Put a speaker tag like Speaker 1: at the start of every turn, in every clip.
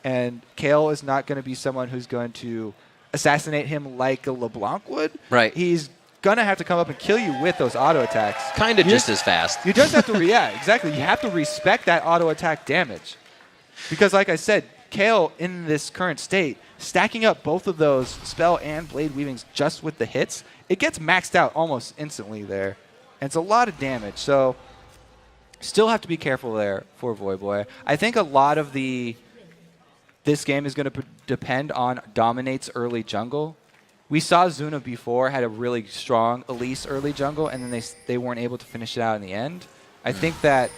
Speaker 1: and Kale is not going to be someone who's going to assassinate him like a LeBlanc would.
Speaker 2: Right.
Speaker 1: He's going to have to come up and kill you with those auto attacks.
Speaker 2: Kind of just as fast.
Speaker 1: You just have to, yeah, exactly. You have to respect that auto attack damage. Because like I said, Kale in this current state, stacking up both of those spell and blade weavings just with the hits, it gets maxed out almost instantly there. And it's a lot of damage. So still have to be careful there for Voyboy. I think a lot of this game is going to depend on Dominate's early jungle. We saw Zuna before had a really strong Elise early jungle, and then they weren't able to finish it out in the end. I think that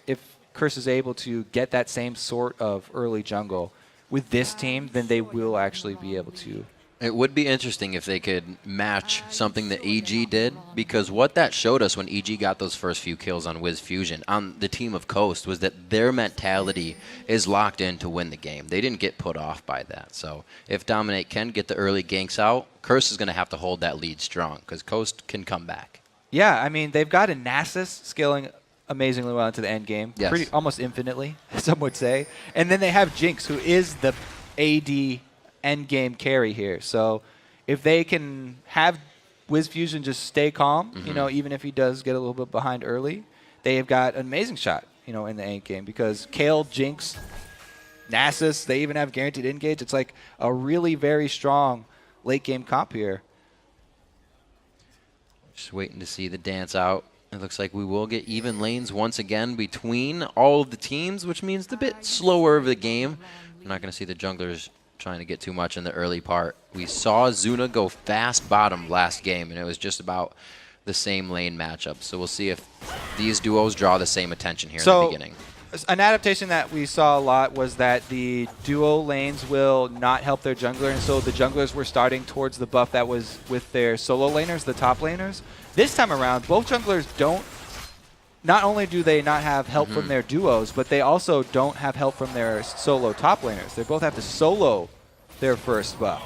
Speaker 1: if Curse is able to get that same sort of early jungle with this team, then they will actually be able to.
Speaker 2: It would be interesting if they could match something that EG did, because what that showed us when EG got those first few kills on Wiz Fusion on the team of Coast was that their mentality is locked in to win the game. They didn't get put off by that. So if Dominate can get the early ganks out, Curse is going to have to hold that lead strong because Coast can come back.
Speaker 1: Yeah, I mean, they've got a Nasus scaling amazingly well into the end game,
Speaker 2: Yes.
Speaker 1: almost infinitely, some would say. And then they have Jinx, who is the AD end game carry here. So if they can have Wiz Fusion just stay calm, you know, even if he does get a little bit behind early, they have got an amazing shot, you know, in the end game because Kale, Jinx, Nasus, they even have guaranteed engage. It's like a really very strong late game comp here.
Speaker 2: Just waiting to see the dance out. It looks like we will get even lanes once again between all of the teams, which means the bit slower of the game. We're not going to see the junglers trying to get too much in the early part. We saw Zuna go fast bottom last game, and it was just about the same lane matchup. So we'll see if these duos draw the same attention here in the beginning.
Speaker 1: An adaptation that we saw a lot was that the duo lanes will not help their jungler, and so the junglers were starting towards the buff that was with their solo laners, the top laners. This time around, both junglers don't, not only do they not have help from their duos, but they also don't have help from their solo top laners. They both have to solo their first buff.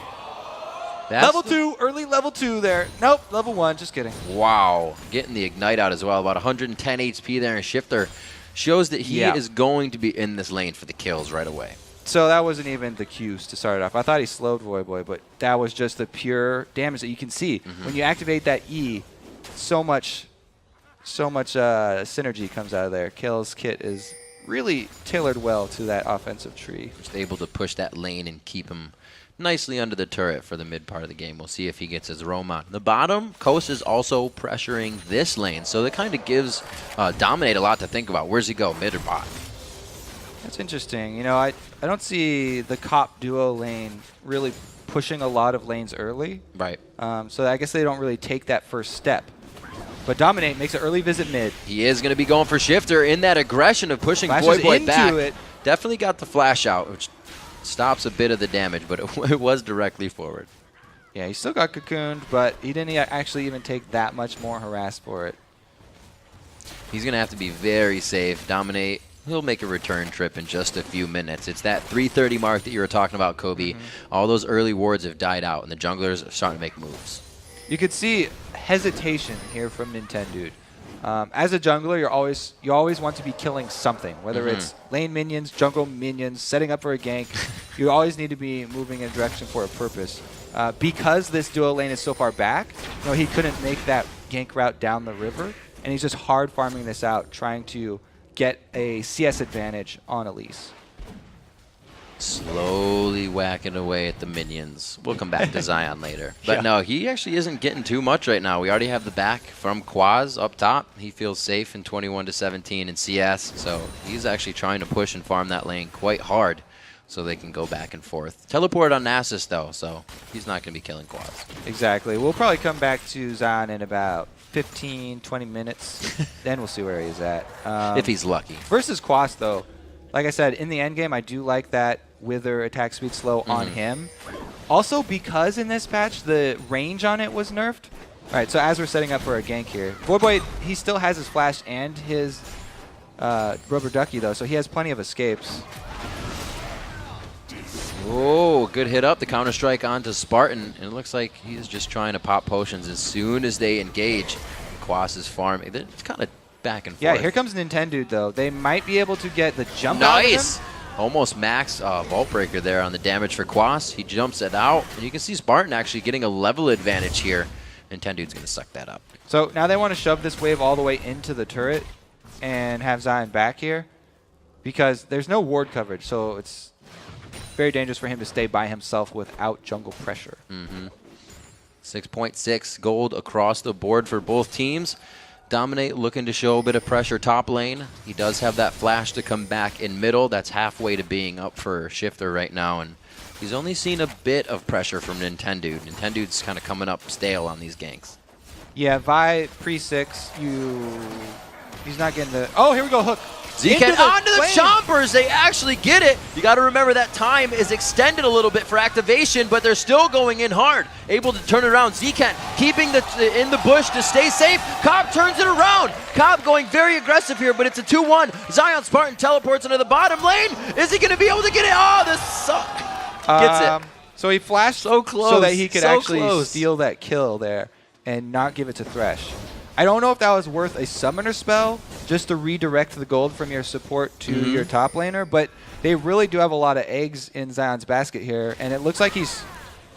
Speaker 1: Level 2, early level 2 there. Nope, level 1, just kidding.
Speaker 2: Wow, getting the Ignite out as well. About 110 HP there, and Shifter shows that he is going to be in this lane for the kills right away.
Speaker 1: So that wasn't even the Qs to start it off. I thought he slowed Voyboy, but that was just the pure damage that you can see. When you activate that E, so much synergy comes out of there. Kale's kit is really tailored well to that offensive tree.
Speaker 2: Just able to push that lane and keep him nicely under the turret for the mid part of the game. We'll see if he gets his roam on. The bottom, Coast is also pressuring this lane, so that kind of gives Dominate a lot to think about. Where's he go, mid or bot?
Speaker 1: That's interesting. You know, I don't see the Cop duo lane really pushing a lot of lanes early.
Speaker 2: Right.
Speaker 1: So I guess they don't really take that first step. But Dominate makes an early visit mid.
Speaker 2: He is going to be going for Shifter in that aggression of pushing Voyboy back. Definitely got the flash out, which stops a bit of the damage, but it was directly forward.
Speaker 1: Yeah, he still got cocooned, but he didn't actually even take that much more harass for it.
Speaker 2: He's going to have to be very safe. Dominate, he'll make a return trip in just a few minutes. It's that 3:30 mark that you were talking about, Kobe. All those early wards have died out, and the junglers are starting to make moves.
Speaker 1: You could see hesitation here from Nintendo. As a jungler, you always want to be killing something, whether it's lane minions, jungle minions, setting up for a gank. You always need to be moving in a direction for a purpose. Because this duo lane is so far back, you know, he couldn't make that gank route down the river, and he's just hard farming this out, trying to get a CS advantage on Elise.
Speaker 2: Slowly whacking away at the minions. We'll come back to Zion later. But no, he actually isn't getting too much right now. We already have the back from Quaz up top. He feels safe in 21-17 in CS, so he's actually trying to push and farm that lane quite hard so they can go back and forth. Teleport on Nasus, though, so he's not going to be killing Quaz.
Speaker 1: Exactly. We'll probably come back to Zion in about 15, 20 minutes. Then we'll see where he's at.
Speaker 2: If he's lucky.
Speaker 1: Versus Quas, though, like I said, in the end game, I do like that Wither attack speed slow on him. Also, because in this patch, the range on it was nerfed. All right, so as we're setting up for a gank here, Voyboy, he still has his flash and his rubber ducky, though, so he has plenty of escapes.
Speaker 2: Oh, good hit up. The counter-strike onto Spartan. And it looks like he's just trying to pop potions as soon as they engage. Quas is farming. It's kind of back and forth.
Speaker 1: Yeah, here comes Nintendo, though. They might be able to get the jump
Speaker 2: nice.
Speaker 1: out of him.
Speaker 2: Almost max Vault Breaker there on the damage for Quas. He jumps it out, and you can see Spartan actually getting a level advantage here. Nintendo's going to suck that up.
Speaker 1: So now they want to shove this wave all the way into the turret and have Zion back here because there's no ward coverage, so it's very dangerous for him to stay by himself without jungle pressure.
Speaker 2: 6.6 gold across the board for both teams. Dominate looking to show a bit of pressure top lane. He does have that flash to come back in middle. That's halfway to being up for Shifter right now, and he's only seen a bit of pressure from Nintendo. Nintendo's kind of coming up stale on these ganks.
Speaker 1: Yeah, Vi pre-6, he's not getting the... Oh, here we go, hook.
Speaker 2: Zcan onto the Chompers. They actually get it. You got to remember that time is extended a little bit for activation, but they're still going in hard. Able to turn it around. Zcan keeping in the bush to stay safe. Cobb turns it around. Cobb going very aggressive here, but it's a 2-1. Zion Spartan teleports into the bottom lane. Is he going to be able to get it? Oh, this suck. Gets it.
Speaker 1: So he flashed
Speaker 2: so close,
Speaker 1: so that he could actually
Speaker 2: close.
Speaker 1: steal that kill there and not give it to Thresh. I don't know if that was worth a summoner spell just to redirect the gold from your support to your top laner, but they really do have a lot of eggs in Zion's basket here, and it looks like he's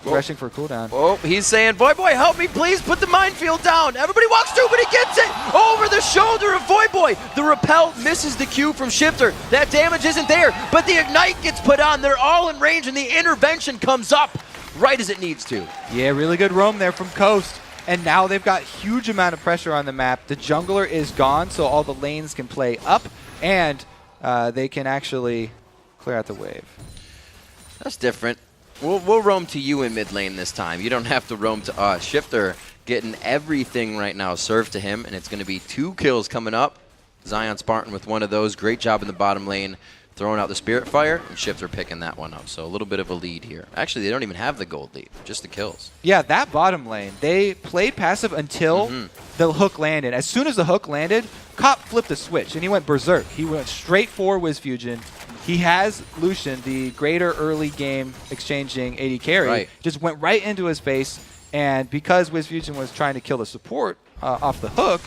Speaker 1: rushing for cooldown.
Speaker 2: Oh, he's saying, boy, help me, please, put the minefield down. Everybody walks through, but he gets it over the shoulder of Void. The repel misses the Q from Shifter. That damage isn't there, but the Ignite gets put on. They're all in range, and the intervention comes up right as it needs to.
Speaker 1: Yeah, really good roam there from Coast. And now they've got huge amount of pressure on the map. The jungler is gone, so all the lanes can play up, and they can actually clear out the wave.
Speaker 2: That's different. We'll roam to you in mid lane this time. You don't have to roam to us. Shifter getting everything right now served to him, and it's going to be 2 kills coming up. Zion Spartan with one of those. Great job in the bottom lane, throwing out the Spirit Fire, and Shifter picking that one up. So a little bit of a lead here. Actually, they don't even have the gold lead, just the kills. Yeah,
Speaker 1: that bottom lane, they played passive until the hook landed. As soon as the hook landed, Cop flipped a switch, and he went berserk. He went straight for Wiz Fusion. He has Lucian, the greater early game exchanging AD carry, just went right into his face, and because Wiz Fusion was trying to kill the support off the hook,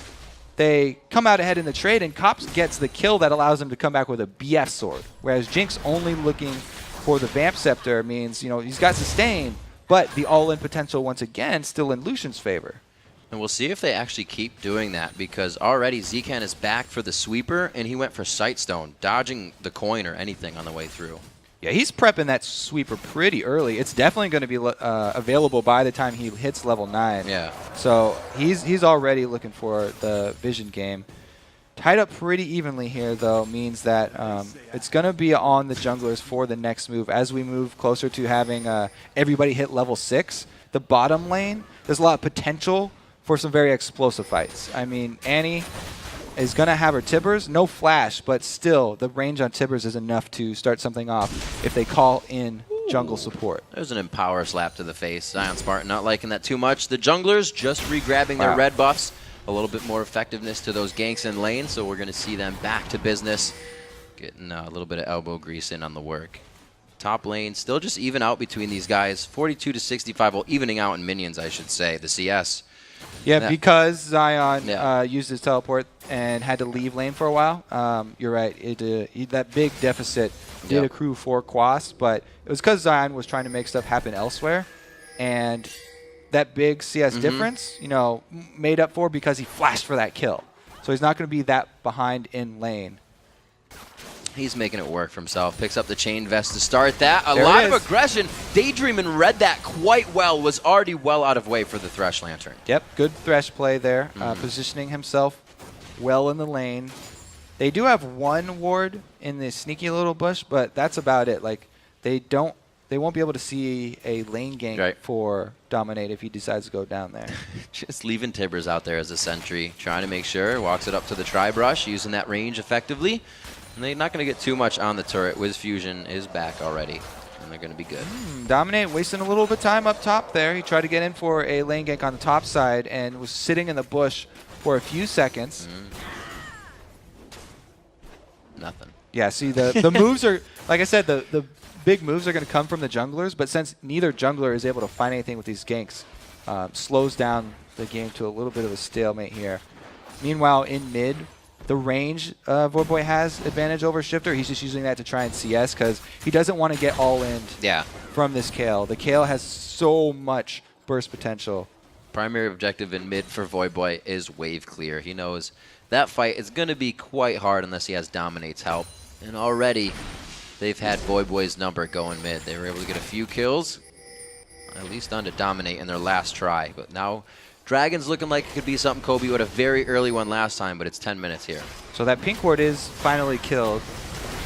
Speaker 1: they come out ahead in the trade, and Cops gets the kill that allows him to come back with a BF sword. Whereas Jinx only looking for the Vamp Scepter means, he's got sustain, but the all-in potential, once again, still in Lucian's favor.
Speaker 2: And we'll see if they actually keep doing that, because already Zcan is back for the sweeper, and he went for Sightstone, dodging the coin or anything on the way through.
Speaker 1: Yeah, he's prepping that sweeper pretty early. It's definitely going to be available by the time he hits level 9.
Speaker 2: Yeah.
Speaker 1: So he's already looking for the vision game. Tied up pretty evenly here, though, means that it's going to be on the junglers for the next move. As we move closer to having everybody hit level 6, the bottom lane, there's a lot of potential for some very explosive fights. I mean, Annie is going to have her Tibbers. No flash, but still, the range on Tibbers is enough to start something off if they call in jungle support.
Speaker 2: There's an Empower slap to the face. Zion Spartan not liking that too much. The junglers just re-grabbing their red buffs. A little bit more effectiveness to those ganks in lane, so we're going to see them back to business. Getting a little bit of elbow grease in on the work. Top lane, still just even out between these guys. 42 to 65, well, evening out in minions, I should say, the CS.
Speaker 1: Yeah, because Zion used his teleport and had to leave lane for a while. You're right. That big deficit did accrue for Quas, but it was because Zion was trying to make stuff happen elsewhere. And that big CS difference, made up for because he flashed for that kill. So he's not going to be that behind in lane.
Speaker 2: He's making it work for himself. Picks up the chain vest to start that. A lot of aggression. Daydreamin' read that quite well. Was already well out of way for the Thresh Lantern.
Speaker 1: Yep, good Thresh play there. Positioning himself well in the lane. They do have one ward in the sneaky little bush, but that's about it. Like they won't be able to see a lane gank for Dominate if he decides to go down there.
Speaker 2: Just leaving Tibbers out there as a sentry, trying to make sure. Walks it up to the Tri-Brush, using that range effectively. And they're not going to get too much on the turret. Wiz Fusion is back already, and they're going to be good.
Speaker 1: Dominate wasting a little bit of time up top there. He tried to get in for a lane gank on the top side and was sitting in the bush for a few seconds.
Speaker 2: Nothing.
Speaker 1: Yeah, see, the moves are, like I said, the big moves are going to come from the junglers, but since neither jungler is able to find anything with these ganks, slows down the game to a little bit of a stalemate here. Meanwhile, in mid, the range Voidboy has advantage over Shifter. He's just using that to try and CS because he doesn't want to get all in from this Kale. The Kale has so much burst potential.
Speaker 2: Primary objective in mid for Voidboy is wave clear. He knows that fight is going to be quite hard unless he has Dominate's help. And already they've had Voidboy's number going mid. They were able to get a few kills, at least on to Dominate in their last try. But now Dragon's looking like it could be something. Kobe had a very early one last time, but it's 10 minutes here.
Speaker 1: So that pink ward is finally killed.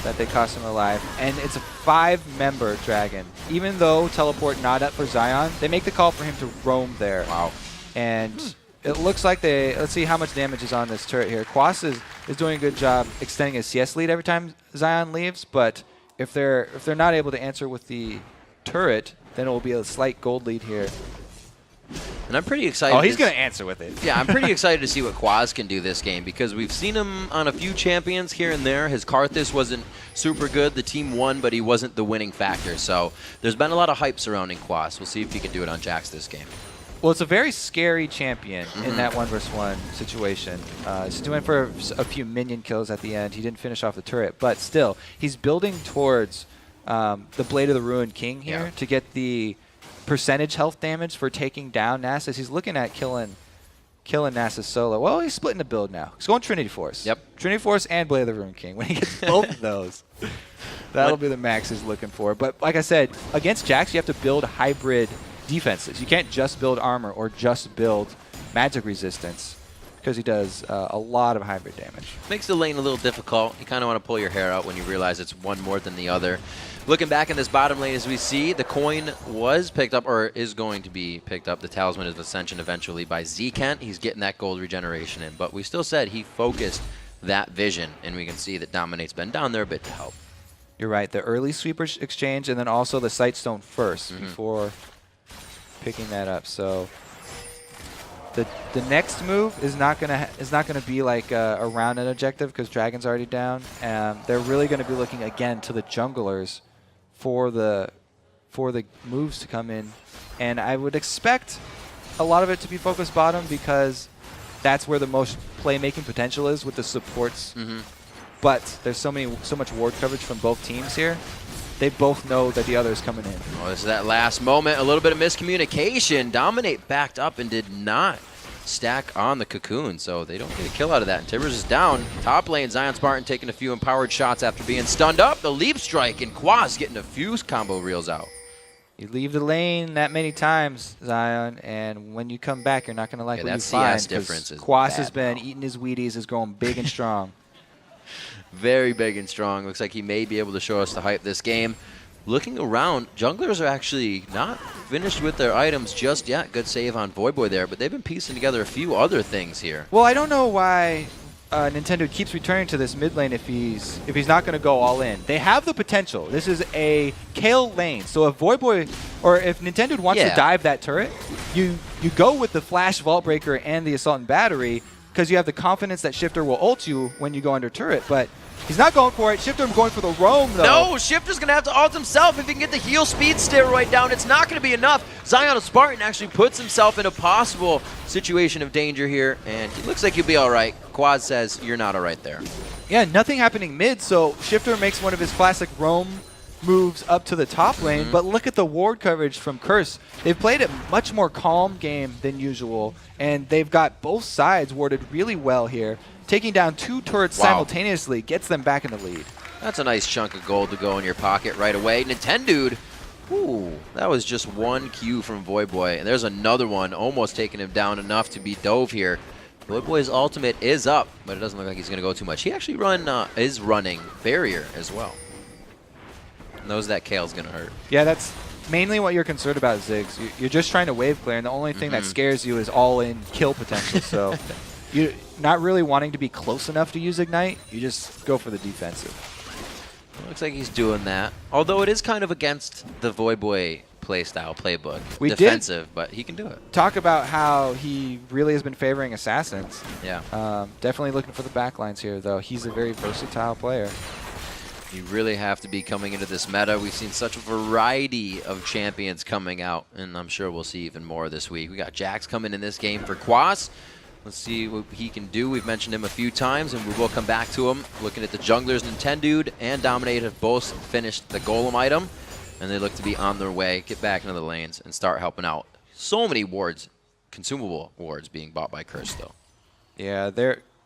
Speaker 1: That they cost him alive. And it's a 5-member Dragon. Even though teleport not up for Zion, they make the call for him to roam there.
Speaker 2: Wow.
Speaker 1: And it looks like they, let's see how much damage is on this turret here. Quas is doing a good job extending his CS lead every time Zion leaves, but if they're not able to answer with the turret, then it will be a slight gold lead here.
Speaker 2: And I'm pretty excited.
Speaker 1: Oh, he's going to answer with it.
Speaker 2: Yeah, I'm pretty excited to see what Quaz can do this game because we've seen him on a few champions here and there. His Karthus wasn't super good. The team won, but he wasn't the winning factor. So there's been a lot of hype surrounding Quaz. We'll see if he can do it on Jax this game.
Speaker 1: Well, it's a very scary champion in that 1v1 situation. He's doing for a few minion kills at the end. He didn't finish off the turret, but still, he's building towards the Blade of the Ruined King here to get the percentage health damage for taking down Nasus. He's looking at killing Nasus solo. Well, he's splitting the build now. He's going Trinity Force.
Speaker 2: Yep.
Speaker 1: Trinity Force and Blade of the Ruined King. When he gets both of those, that'll be the max he's looking for. But like I said, against Jax, you have to build hybrid defenses. You can't just build armor or just build magic resistance because he does a lot of hybrid damage.
Speaker 2: Makes the lane a little difficult. You kind of want to pull your hair out when you realize it's one more than the other. Looking back in this bottom lane, as we see, the coin was picked up, or is going to be picked up, the Talisman of Ascension eventually by Z-Kent. He's getting that gold regeneration in, but we still said he focused that vision, and we can see that Dominate's been down there a bit to help.
Speaker 1: You're right. The early sweeper exchange and then also the Sightstone first before picking that up. So the next move is not gonna be like around an objective because Dragon's already down. They're really going to be looking again to the junglers for the moves to come in, and I would expect a lot of it to be focused bottom because that's where the most playmaking potential is with the supports. But there's so much ward coverage from both teams here. They both know that the other is coming in.
Speaker 2: Oh, this is that last moment. A little bit of miscommunication. Dominate backed up and did not stack on the cocoon, so they don't get a kill out of that. And Tibbers is down. Top lane, Zion Spartan taking a few empowered shots after being stunned up. The leap strike, and Quaz getting a few combo reels out.
Speaker 1: You leave the lane that many times, Zion, and when you come back, you're not going to like what you
Speaker 2: that
Speaker 1: find.
Speaker 2: CS difference is
Speaker 1: Quaz
Speaker 2: bad,
Speaker 1: has been eating his Wheaties, is growing big and strong.
Speaker 2: Very big and strong. Looks like he may be able to show us the hype this game. Looking around, junglers are actually not finished with their items just yet. Good save on Voidboy there, but they've been piecing together a few other things here.
Speaker 1: Well, I don't know why Nintendo keeps returning to this mid lane if he's not going to go all in. They have the potential. This is a Kale lane, so if Voidboy or if Nintendo wants to dive that turret, you go with the Flash, Vault Breaker, and the Assault and Battery because you have the confidence that Shifter will ult you when you go under turret, but he's not going for it. Shifter going for the roam, though.
Speaker 2: No, Shifter's going to have to ult himself if he can get the heal speed steroid down. It's not going to be enough. Zion Spartan actually puts himself in a possible situation of danger here, and he looks like he'll be all right. Quad says you're not all right there.
Speaker 1: Yeah, nothing happening mid, so Shifter makes one of his classic roam moves up to the top lane, but look at the ward coverage from Curse. They've played a much more calm game than usual, and they've got both sides warded really well here. Taking down 2 turrets simultaneously gets them back in the lead.
Speaker 2: That's a nice chunk of gold to go in your pocket right away. Nintendude, ooh, that was just one Q from Voidboy, and there's another one almost taking him down enough to be dove here. Voidboy's ultimate is up, but it doesn't look like he's going to go too much. He actually is running Barrier as well. Knows that Kale's going to hurt.
Speaker 1: Yeah, that's mainly what you're concerned about, Ziggs. You're just trying to wave clear, and the only thing that scares you is all-in kill potential. So you're not really wanting to be close enough to use Ignite. You just go for the defensive.
Speaker 2: Looks like he's doing that. Although it is kind of against the Voidboy playstyle, playbook. Defensive, but he can do it.
Speaker 1: Talk about how he really has been favoring Assassins.
Speaker 2: Yeah.
Speaker 1: Definitely looking for the backlines here, though. He's a very versatile player.
Speaker 2: You really have to be coming into this meta. We've seen such a variety of champions coming out, and I'm sure we'll see even more this week. We got Jax coming in this game for Quas. Let's see what he can do. We've mentioned him a few times, and we will come back to him. Looking at the junglers, Nintendude and Dominate have both finished the golem item, and they look to be on their way. Get back into the lanes and start helping out. So many wards, consumable wards being bought by Curse, though.
Speaker 1: Yeah,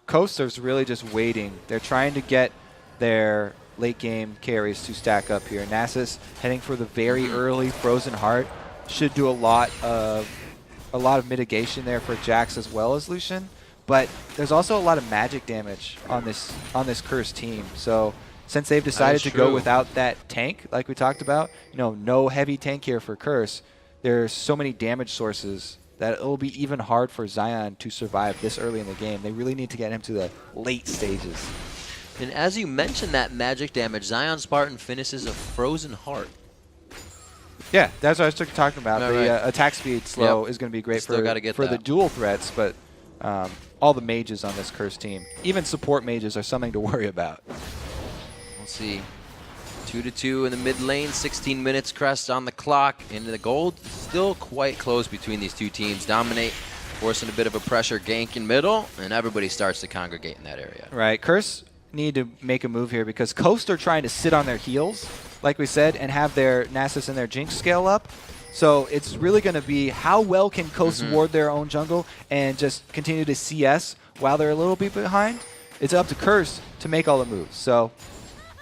Speaker 1: Coaster's really just waiting. They're trying to get their late game carries to stack up here. Nasus heading for the very early Frozen Heart should do a lot of mitigation there for Jax as well as Lucian, but there's also a lot of magic damage on this Curse team. So since they've decided to go without that tank, like we talked about, no heavy tank here for Curse, there's so many damage sources that it'll be even hard for Zion to survive this early in the game. They really need to get him to the late stages.
Speaker 2: And as you mentioned that magic damage, Zion Spartan finishes a Frozen Heart.
Speaker 1: Yeah, that's what I was talking about. The attack speed slow is going to be great for the dual threats, but all the mages on this Curse team, even support mages, are something to worry about.
Speaker 2: We'll see. 2-2 in the mid lane, 16 minutes crest on the clock. Into the gold, still quite close between these two teams. Dominate forcing a bit of a pressure gank in middle, and everybody starts to congregate in that area.
Speaker 1: Right, Curse need to make a move here because Coast are trying to sit on their heels, like we said, and have their Nasus and their Jinx scale up. So it's really going to be how well can Coast ward their own jungle and just continue to CS while they're a little bit behind. It's up to Curse to make all the moves. So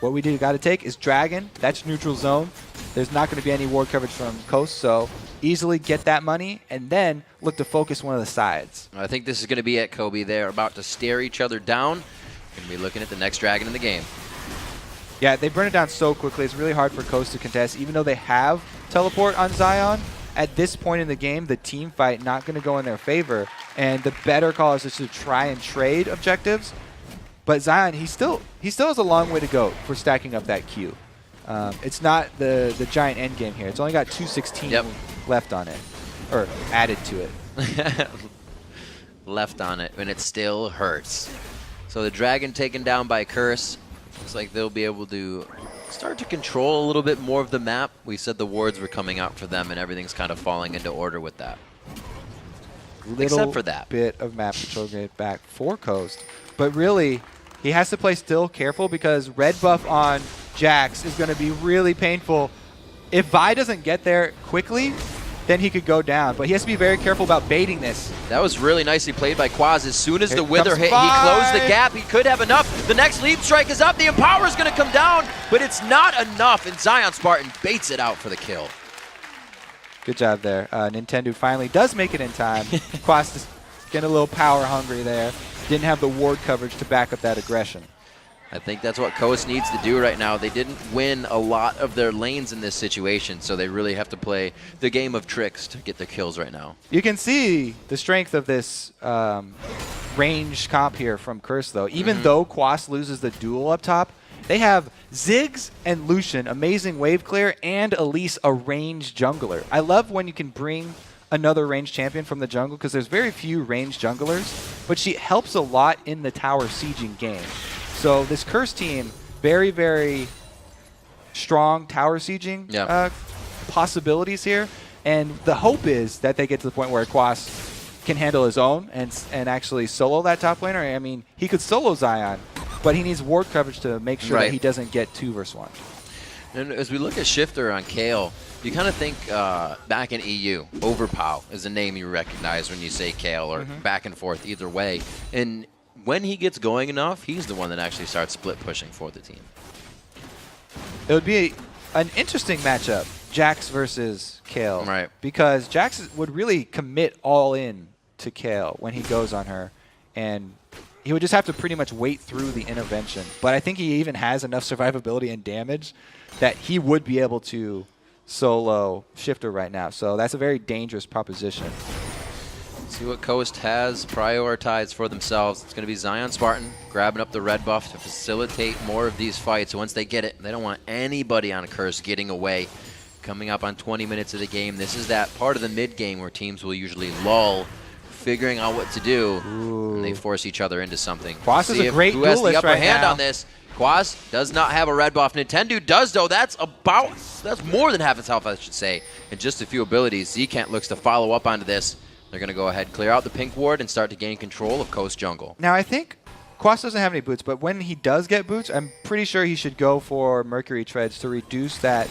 Speaker 1: what we got to take is Dragon. That's neutral zone. There's not going to be any ward coverage from Coast, so easily get that money and then look to focus one of the sides.
Speaker 2: I think this is going to be it, Kobe. They're about to stare each other down. Going to be looking at the next Dragon in the game.
Speaker 1: Yeah, they burn it down so quickly. It's really hard for Coast to contest, even though they have teleport on Zion. At this point in the game, the team fight not going to go in their favor, and the better call is just to try and trade objectives. But Zion, he still has a long way to go for stacking up that Q. It's not the giant end game here. It's only got 216 left on it, or added to it.
Speaker 2: Left on it, and it still hurts. So the Dragon taken down by Curse. Looks like they'll be able to start to control a little bit more of the map. We said the wards were coming out for them, and everything's kind of falling into order with that. Except for that
Speaker 1: bit of map control get back for Coast. But really, he has to play still careful because red buff on Jax is going to be really painful. If Vi doesn't get there quickly, then he could go down. But he has to be very careful about baiting this.
Speaker 2: That was really nicely played by Quaz. As soon as the Wither hit, he closed the gap. He could have enough. The next Leap Strike is up. The Empower is going to come down, but it's not enough. And Zion Spartan baits it out for the kill.
Speaker 1: Good job there. Nintendo finally does make it in time. Quaz is getting a little power hungry there. Didn't have the ward coverage to back up that aggression.
Speaker 2: I think that's what Coast needs to do right now. They didn't win a lot of their lanes in this situation, so they really have to play the game of tricks to get their kills right now.
Speaker 1: You can see the strength of this range comp here from Curse, though. Even though Quas loses the duel up top, they have Ziggs and Lucian, amazing wave clear, and Elise, a ranged jungler. I love when you can bring another ranged champion from the jungle because there's very few ranged junglers, but she helps a lot in the tower sieging game. So this Curse team, very, very strong tower sieging possibilities here. And the hope is that they get to the point where Quas can handle his own and actually solo that top laner. I mean, he could solo Zion, but he needs ward coverage to make sure that he doesn't get 2 versus 1.
Speaker 2: And as we look at Shifter on Kayle, you kind of think back in EU, Overpow is a name you recognize when you say Kayle, or back and forth either way. And when he gets going enough, he's the one that actually starts split pushing for the team.
Speaker 1: It would be an interesting matchup, Jax versus Kayle.
Speaker 2: Right.
Speaker 1: Because Jax would really commit all in to Kayle when he goes on her. And he would just have to pretty much wait through the intervention. But I think he even has enough survivability and damage that he would be able to solo Shifter right now. So that's a very dangerous proposition.
Speaker 2: See what Coast has prioritized for themselves. It's going to be Zion Spartan grabbing up the red buff to facilitate more of these fights. Once they get it, they don't want anybody on Curse getting away. Coming up on 20 minutes of the game, this is that part of the mid game where teams will usually lull, figuring out what to do, and they force each other into something.
Speaker 1: Quas is a great
Speaker 2: who has the
Speaker 1: duelist
Speaker 2: upper
Speaker 1: right
Speaker 2: hand
Speaker 1: now.
Speaker 2: on this. Quas does not have a red buff. Nintendo does, though. That's more than half its health, I should say. And just a few abilities. Zekant looks to follow up onto this. They're going to go ahead, clear out the pink ward, and start to gain control of Coast Jungle.
Speaker 1: Now, I think Quas doesn't have any boots, but when he does get boots, I'm pretty sure he should go for Mercury Treads to reduce that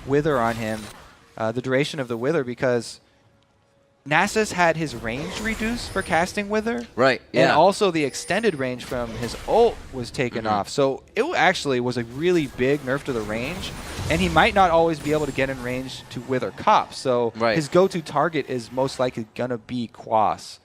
Speaker 1: wither on him, the duration of the wither, because Nasus had his range reduced for casting Wither.
Speaker 2: Right, yeah.
Speaker 1: And also the extended range from his ult was taken off. So it actually was a really big nerf to the range. And he might not always be able to get in range to Wither Cop. So his go-to target is most likely going to be Quas.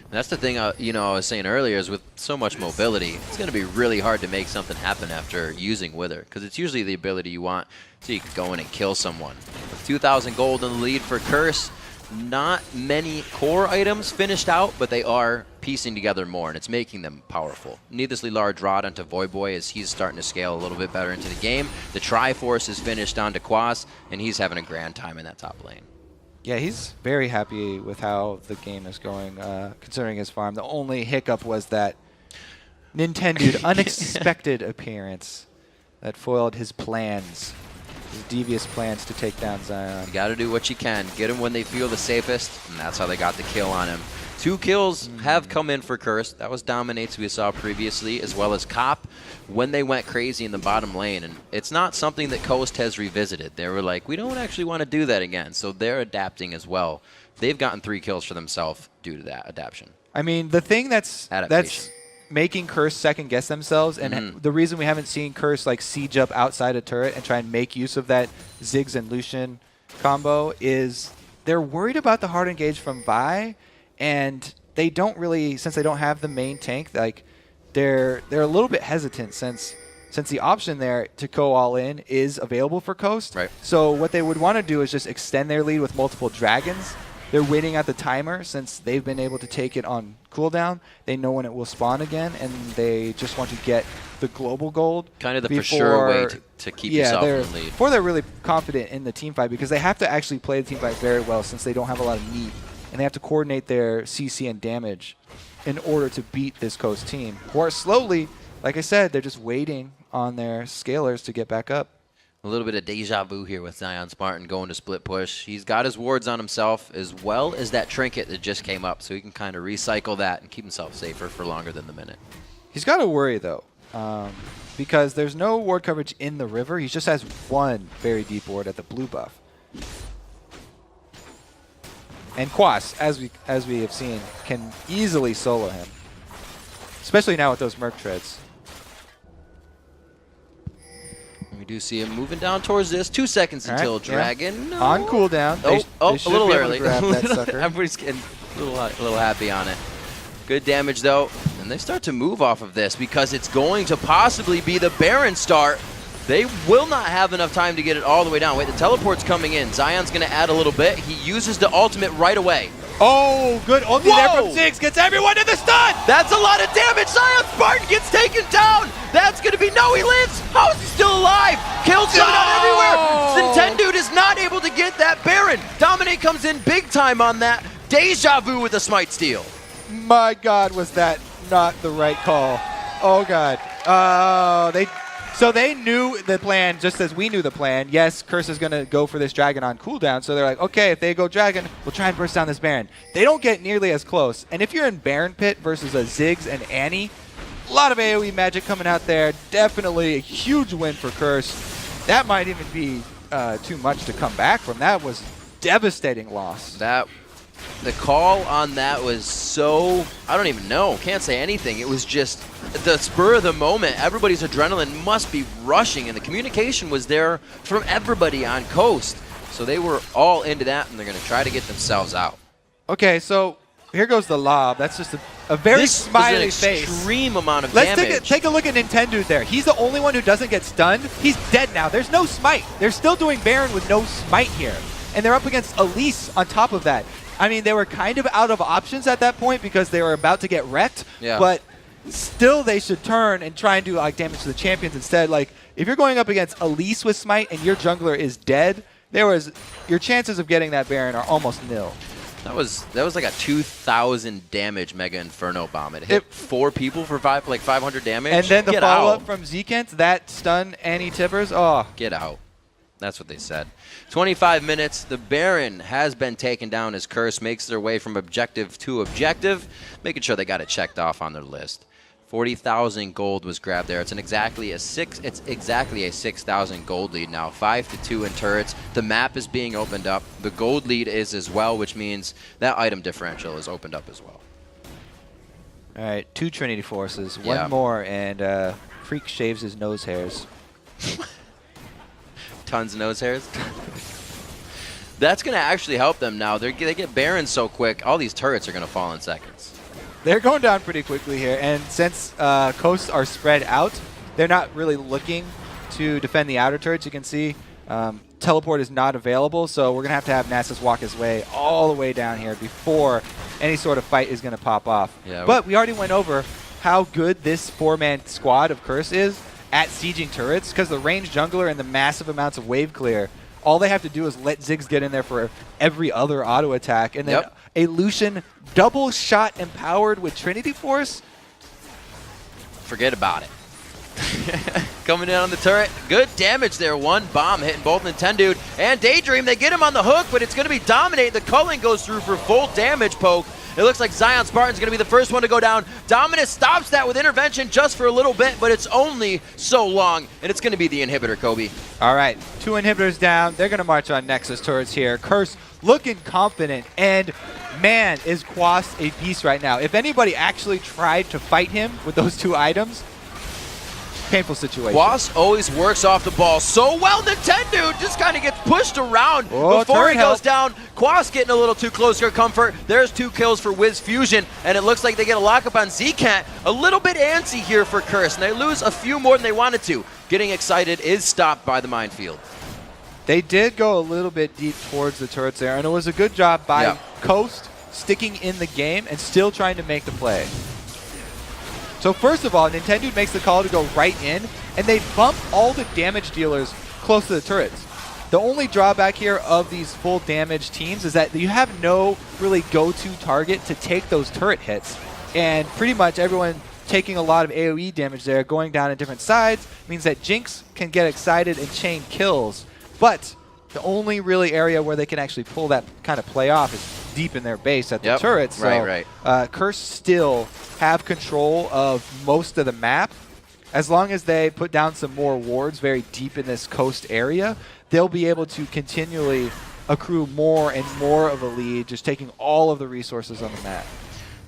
Speaker 2: That's the thing, I was saying earlier, is with so much mobility, it's going to be really hard to make something happen after using Wither, because it's usually the ability you want so you can go in and kill someone. With 2,000 gold in the lead for Curse, not many core items finished out, but they are piecing together more, and it's making them powerful. Needlessly large rod onto Voidboy as he's starting to scale a little bit better into the game. The Triforce is finished onto Quas, and he's having a grand time in that top lane.
Speaker 1: Yeah, he's very happy with how the game is going, considering his farm. The only hiccup was that Nintendo unexpected appearance that foiled his plans. His devious plans to take down Zion.
Speaker 2: You got to do what you can. Get them when they feel the safest, and that's how they got the kill on him. 2 kills have come in for Curse. That was Dominates we saw previously, as well as Cop when they went crazy in the bottom lane. And it's not something that Coast has revisited. They were like, we don't actually want to do that again. So they're adapting as well. They've gotten 3 kills for themselves due to that adaptation.
Speaker 1: I mean, the thing that's making Curse second guess themselves, and the reason we haven't seen Curse like siege up outside a turret and try and make use of that Ziggs and Lucian combo is they're worried about the hard engage from Vi, and they don't really, since they don't have the main tank, like they're a little bit hesitant since the option there to go all in is available for Coast.
Speaker 2: Right.
Speaker 1: So what they would want to do is just extend their lead with multiple dragons. They're waiting at the timer since they've been able to take it on cooldown. They know when it will spawn again, and they just want to get the global gold.
Speaker 2: Kind of the for sure way to keep yourself in the lead.
Speaker 1: Before they're really confident in the team fight, because they have to actually play the team fight very well since they don't have a lot of meat. And they have to coordinate their CC and damage in order to beat this Coast team. Or slowly, like I said, they're just waiting on their scalers to get back up.
Speaker 2: A little bit of deja vu here with Zion Spartan going to split push. He's got his wards on himself as well as that trinket that just came up, so he can kind of recycle that and keep himself safer for longer than the minute.
Speaker 1: He's got to worry, though, because there's no ward coverage in the river. He just has one very deep ward at the blue buff. And Quas, as we have seen, can easily solo him, especially now with those Merc Treads.
Speaker 2: We do see him moving down towards this. 2 seconds until Dragon. No.
Speaker 1: On cooldown.
Speaker 2: They a little
Speaker 1: early.
Speaker 2: Everybody's getting a little happy on it. Good damage, though. And they start to move off of this because it's going to possibly be the Baron start. They will not have enough time to get it all the way down. Wait, the teleport's coming in. Zion's going to add a little bit. He uses the ultimate right away.
Speaker 1: Oh, good. Only there from Ziggs gets everyone to the stun.
Speaker 2: That's a lot of damage. Zion Spartan gets taken down. That's going to be, no, he lives. How is he still alive? Kills coming out everywhere. Nintendo is not able to get that Baron. Dominate comes in big time on that. Deja vu with a smite steal.
Speaker 1: My God, was that not the right call? Oh, God. So they knew the plan just as we knew the plan. Yes, Curse is going to go for this Dragon on cooldown. So they're like, okay, if they go Dragon, we'll try and burst down this Baron. They don't get nearly as close. And if you're in Baron Pit versus a Ziggs and Annie, a lot of AoE magic coming out there. Definitely a huge win for Curse. That might even be too much to come back from. That was devastating loss.
Speaker 2: The call on that was so, I don't even know, can't say anything. It was just the spur of the moment. Everybody's adrenaline must be rushing, and the communication was there from everybody on Coast. So they were all into that, and they're going to try to get themselves out.
Speaker 1: Okay, so here goes the lob. That's just a very smiley face.
Speaker 2: This was an extreme amount of damage.
Speaker 1: Let's take a look at Nintendo there. He's the only one who doesn't get stunned. He's dead now. There's no smite. They're still doing Baron with no smite here. And they're up against Elise on top of that. I mean, they were kind of out of options at that point because they were about to get wrecked.
Speaker 2: Yeah.
Speaker 1: But still, they should turn and try and do like damage to the champions instead. Like, if you're going up against Elise with smite and your jungler is dead, your chances of getting that Baron are almost nil.
Speaker 2: That was like a 2,000 damage Mega Inferno bomb. It hit 4 people for 500 damage.
Speaker 1: And then the follow-up from Zekent, that stun Annie Tibbers. Oh,
Speaker 2: get out. That's what they said. 25 minutes. The Baron has been taken down as Curse makes their way from objective to objective, making sure they got it checked off on their list. 40,000 gold was grabbed there. It's exactly a 6,000 gold lead now. 5-2 in turrets. The map is being opened up. The gold lead is as well, which means that item differential is opened up as well.
Speaker 1: All right, 2 Trinity Forces, one more, and Freak shaves his nose hairs.
Speaker 2: Tons of nose hairs. That's going to actually help them now. They get Baron so quick, all these turrets are going to fall in seconds.
Speaker 1: They're going down pretty quickly here, and since coasts are spread out, they're not really looking to defend the outer turrets. You can see teleport is not available, so we're going to have Nasus walk his way all the way down here before any sort of fight is going to pop off. Yeah, but we already went over how good this 4-man squad of Curse is at sieging turrets, because the ranged jungler and the massive amounts of wave clear, all they have to do is let Ziggs get in there for every other auto attack, and then a Lucian double shot empowered with Trinity Force.
Speaker 2: Forget about it. Coming in on the turret. Good damage there. One bomb hitting both Nintendo and Daydream. They get him on the hook, but it's going to be Dominate. The culling goes through for full damage poke. It looks like Zion Spartan's going to be the first one to go down. Dominus stops that with intervention just for a little bit, but it's only so long, and it's going to be the inhibitor, Kobe.
Speaker 1: All right, 2 inhibitors down. They're going to march on Nexus turrets here. Curse looking confident, and man, is Quas a beast right now. If anybody actually tried to fight him with those 2 items, painful situation.
Speaker 2: Quas always works off the ball so well. Nintendo just kind of gets pushed around before he goes down. Quas getting a little too close for comfort. There's 2 kills for Wiz Fusion, and it looks like they get a lockup on Zcat. A little bit antsy here for Curse, and they lose a few more than they wanted to. Getting excited is stopped by the minefield.
Speaker 1: They did go a little bit deep towards the turrets there, and it was a good job by Coast sticking in the game and still trying to make the play. So first of all, Nintendo makes the call to go right in, and they bump all the damage dealers close to the turrets. The only drawback here of these full damage teams is that you have no really go-to target to take those turret hits. And pretty much everyone taking a lot of AoE damage there, going down at different sides, means that Jinx can get excited and chain kills. But the only really area where they can actually pull that kind of play off is deep in their base at the turrets. So Curse still have control of most of the map. As long as they put down some more wards very deep in this coast area, they'll be able to continually accrue more and more of a lead, just taking all of the resources on the map.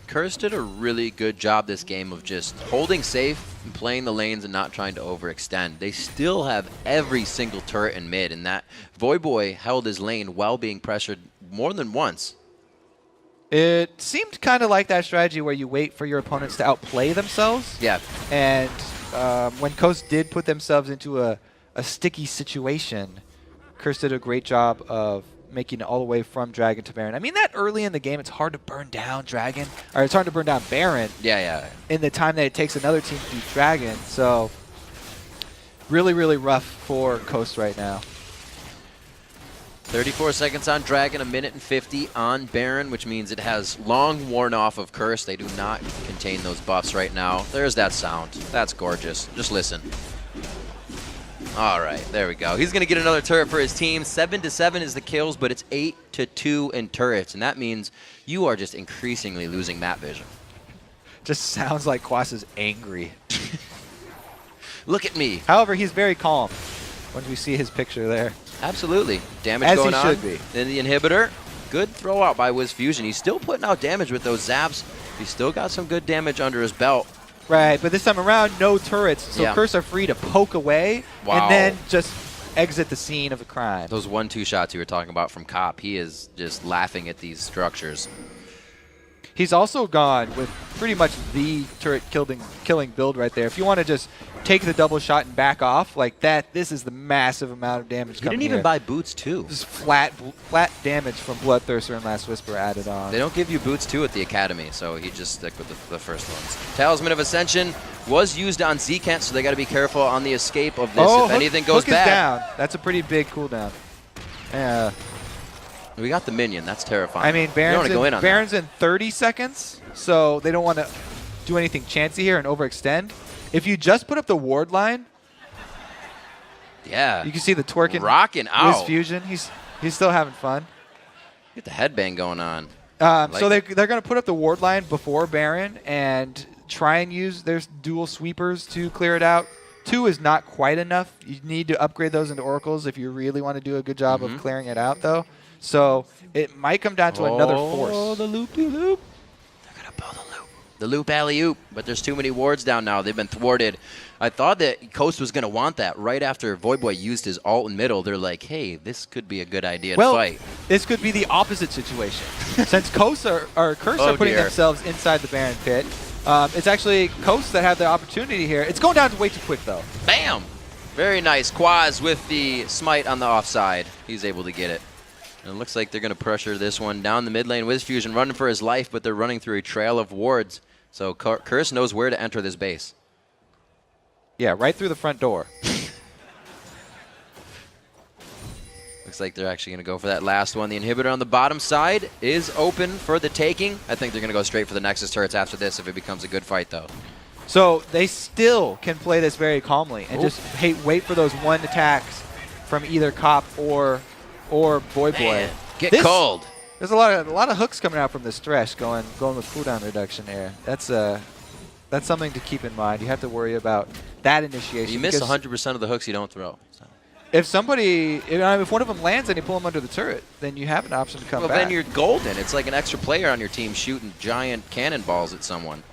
Speaker 2: Curse did a really good job this game of just holding safe and playing the lanes and not trying to overextend. They still have every single turret in mid, and that Voyboy held his lane while being pressured more than once.
Speaker 1: It seemed kind of like that strategy where you wait for your opponents to outplay themselves.
Speaker 2: Yeah.
Speaker 1: And when Coast did put themselves into a sticky situation, Curse did a great job of making it all the way from Dragon to Baron. I mean, that early in the game, it's hard to burn down Dragon, or it's hard to burn down Baron.
Speaker 2: Yeah.
Speaker 1: In the time that it takes another team to beat Dragon. So really, really rough for Coast right now.
Speaker 2: 34 seconds on Dragon, 1 minute and 50 on Baron, which means it has long worn off of Curse. They do not contain those buffs right now. There's that sound. That's gorgeous. Just listen. All right, there we go. He's going to get another turret for his team. 7-7 is the kills, but it's 8-2 in turrets, and that means you are just increasingly losing map vision.
Speaker 1: Just sounds like Quas is angry.
Speaker 2: Look at me.
Speaker 1: However, he's very calm when we see his picture there.
Speaker 2: Absolutely. Damage
Speaker 1: as
Speaker 2: going
Speaker 1: he
Speaker 2: on.
Speaker 1: Should be.
Speaker 2: Then the inhibitor. Good throw out by Wiz Fusion. He's still putting out damage with those zaps. He's still got some good damage under his belt.
Speaker 1: Right, but this time around, no turrets, so Curse are free to poke away and then just exit the scene of the crime.
Speaker 2: Those 1-2 shots you were talking about from Cop, he is just laughing at these structures.
Speaker 1: He's also gone with pretty much the turret killing build right there. If you want to just take the double shot and back off like that, this is the massive amount of damage coming
Speaker 2: He didn't even buy boots, too.
Speaker 1: Just flat damage from Bloodthirster and Last Whisper added on.
Speaker 2: They don't give you boots, too, at the Academy, so he just stick with the first ones. Talisman of Ascension was used on Zcant, so they got to be careful on the escape of this if anything goes bad.
Speaker 1: Hook is down. That's a pretty big cooldown. Yeah.
Speaker 2: We got the minion. That's terrifying.
Speaker 1: I mean, Baron's in 30 seconds, so they don't want to do anything chancy here and overextend. If you just put up the ward line,
Speaker 2: Yeah.
Speaker 1: You can see the twerking.
Speaker 2: Rocking out.
Speaker 1: Wiz Fusion. He's still having fun.
Speaker 2: Get the headbang going on.
Speaker 1: So they're going to put up the ward line before Baron and try and use their dual sweepers to clear it out. 2 is not quite enough. You need to upgrade those into oracles if you really want to do a good job of clearing it out, though. So it might come down to another force.
Speaker 2: Oh, the loop-de-loop. They're going to pull the loop. The loop alley-oop, but there's too many wards down now. They've been thwarted. I thought that Coast was going to want that. Right after Voidboy used his ult in middle, they're like, hey, this could be a good idea to fight.
Speaker 1: This could be the opposite situation. Since Coast or Curse are putting themselves inside the Baron pit, it's actually Coast that had the opportunity here. It's going down way too quick, though.
Speaker 2: Bam! Very nice. Quaz with the smite on the offside. He's able to get it. And it looks like they're going to pressure this one down the mid lane. Wiz Fusion running for his life, but they're running through a trail of wards. So Curse knows where to enter this base.
Speaker 1: Yeah, right through the front door.
Speaker 2: Looks like they're actually going to go for that last one. The inhibitor on the bottom side is open for the taking. I think they're going to go straight for the Nexus turrets after this if it becomes a good fight, though.
Speaker 1: So they still can play this very calmly and just wait for those one attacks from either Cop or Voidboy.
Speaker 2: Get cold.
Speaker 1: There's a lot of hooks coming out from this Thresh going with cooldown reduction here. That's something to keep in mind. You have to worry about that initiation.
Speaker 2: You miss 100% of the hooks you don't throw. So.
Speaker 1: If one of them lands and you pull them under the turret, then you have an option to come back.
Speaker 2: Well, then you're golden. It's like an extra player on your team shooting giant cannonballs at someone.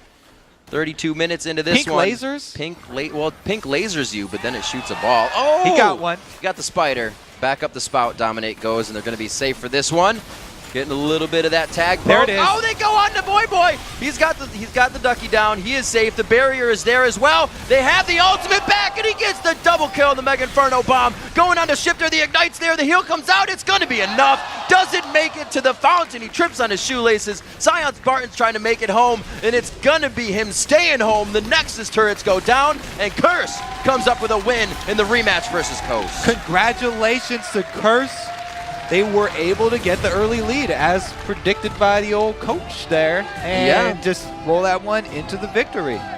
Speaker 2: 32 minutes into this
Speaker 1: Pink
Speaker 2: one.
Speaker 1: lasers?
Speaker 2: Pink lasers you, but then it shoots a ball. Oh!
Speaker 1: He got one.
Speaker 2: He got the spider. Back up the spout. Dominate goes, and they're going to be safe for this one. Getting a little bit of that tag.
Speaker 1: There it is.
Speaker 2: Oh, they go on to Voidboy. He's got the ducky down. He is safe. The barrier is there as well. They have the ultimate back, and he gets the double kill. The Mega Inferno bomb going on to Shifter. The ignites there. The heal comes out. It's going to be enough. Doesn't make it to the fountain. He trips on his shoelaces. Scion Spartan's trying to make it home, and it's going to be him staying home. The Nexus turrets go down, and Curse comes up with a win in the rematch versus Coast.
Speaker 1: Congratulations to Curse. They were able to get the early lead as predicted by the old coach there and just roll that one into the victory.